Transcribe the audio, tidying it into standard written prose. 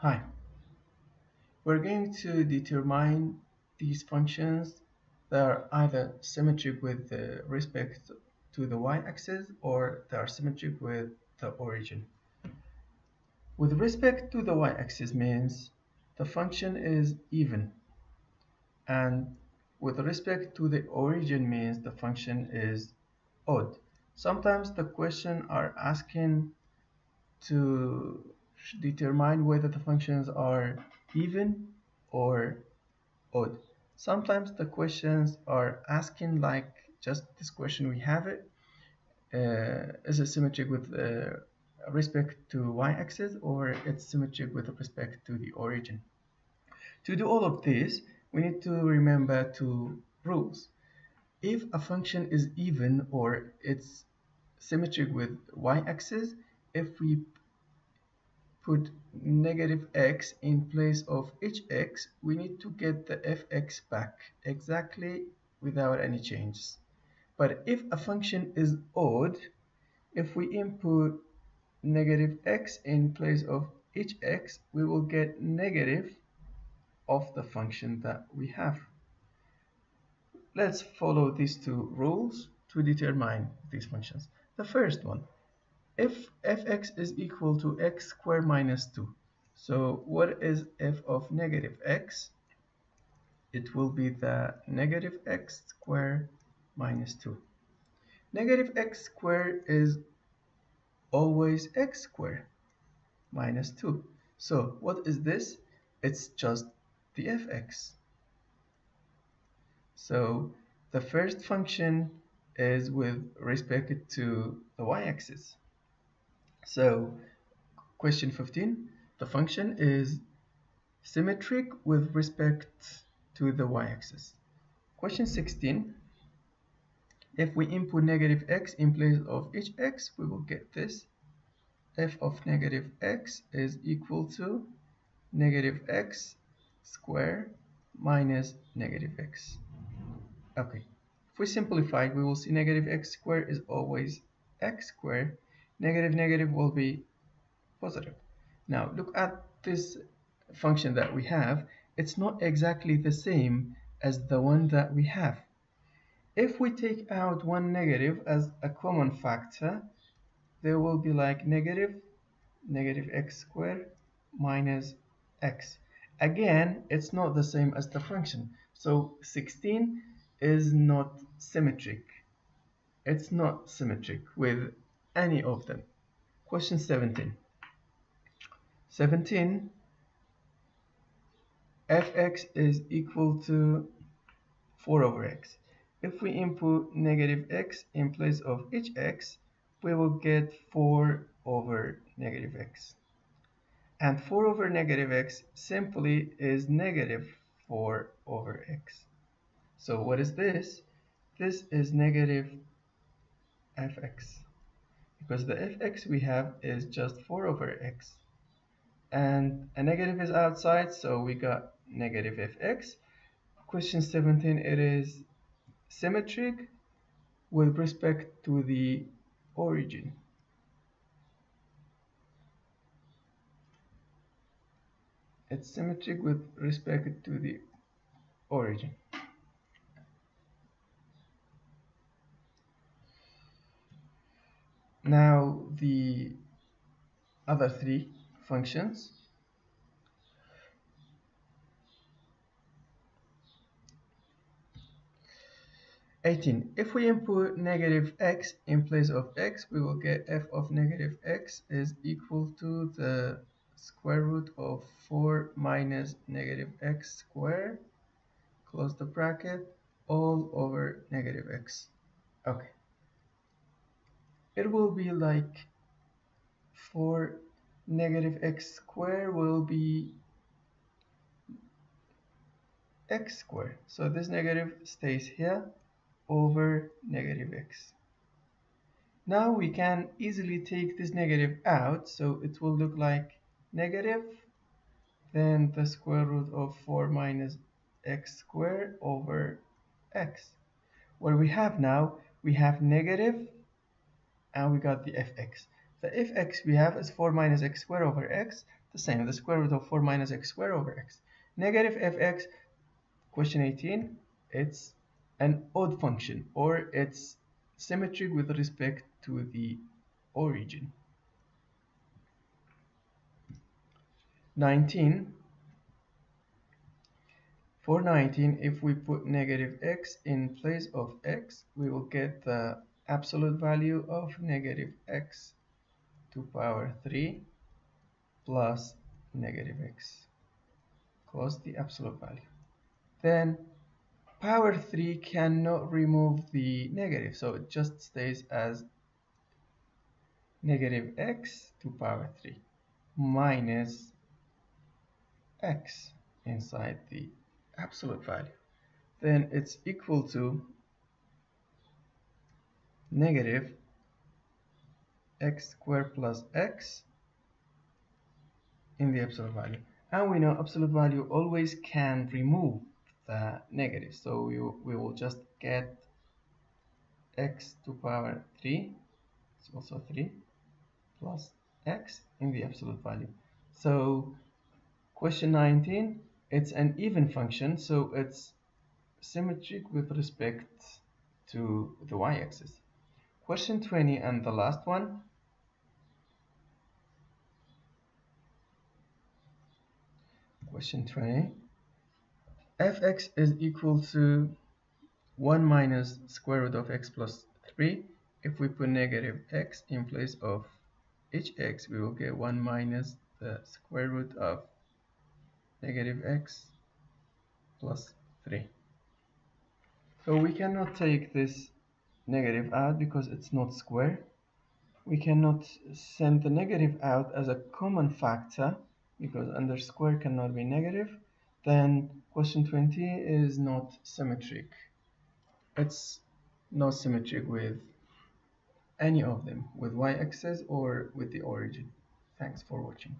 Hi, we're going to determine these functions that are either symmetric with respect to the y-axis or they are symmetric with the origin. With respect to the y-axis means the function is even, and with respect to the origin means the function is odd. Sometimes the question are asking to determine whether the functions are even or odd. Sometimes the questions are asking like just this question we have it, is it symmetric with respect to y-axis or it's symmetric with respect to the origin. To do all of this, we need to remember two rules. If a function is even or it's symmetric with y-axis, if we put negative x in place of each x, we need to get the fx back exactly without any changes. But if a function is odd, if we input negative x in place of each x, we will get negative of the function that we have. Let's follow these two rules to determine these functions. The first one, if fx is equal to x squared minus 2. So what is f of negative x? It will be the negative x squared minus 2. Negative x squared is always x squared minus 2. So what is this? It's just the fx. So the first function is with respect to the y-axis. So question 15, the function is symmetric with respect to the y-axis. Question 16, if we input negative x in place of each x, we will get this. F of negative x is equal to negative x squared minus negative x. Okay, if we simplify it, we will see negative x squared is always x squared. Negative negative will be positive. Now look at this function that we have. It's not exactly the same as the one that we have. If we take out one negative as a common factor, there will be like negative x squared minus x. Again, it's not the same as the function. So 16 is not symmetric. It's not symmetric with any of them. Question 17. 17, fx is equal to 4 over x. If we input negative x in place of each x, we will get 4 over negative x. And 4 over negative x simply is negative 4 over x. So what is this? This is negative fx. Because the fx we have is just 4 over x. And a negative is outside, so we got negative fx. Question 17, it is symmetric with respect to the origin. It's symmetric with respect to the origin. Now the other three functions. 18. If we input negative x in place of x, we will get f of negative x is equal to the square root of 4 minus negative x squared, close the bracket, all over negative x. Okay. It will be like 4 negative x squared will be x squared. So this negative stays here over negative x. Now we can easily take this negative out, so it will look like negative, then the square root of 4 minus x squared over x. What we have now, we have negative and we got the fx. The if x we have is 4 minus x squared over x, the same, the square root of 4 minus x squared over x. Negative fx, question 18, it's an odd function, or it's symmetric with respect to the origin. 19, for 19, if we put negative x in place of x, we will get the absolute value of negative x to power 3 plus negative x, close the absolute value. Then power 3 cannot remove the negative, so it just stays as negative x to power 3 minus x inside the absolute value. Then it's equal to negative x squared plus x in the absolute value. And we know absolute value always can remove the negative, so we will just get x to power 3, it's also 3, plus x in the absolute value. So question 19, it's an even function, so it's symmetric with respect to the y-axis. Question 20 and the last one. Question 20. Fx is equal to 1 minus square root of x plus 3. If we put negative x in place of each x, we will get 1 minus the square root of negative x plus 3. So we cannot take this negative out because it's not square. We cannot send the negative out as a common factor because under square cannot be negative. Then question 20 is not symmetric. It's not symmetric with any of them, with y-axis or with the origin. Thanks for watching.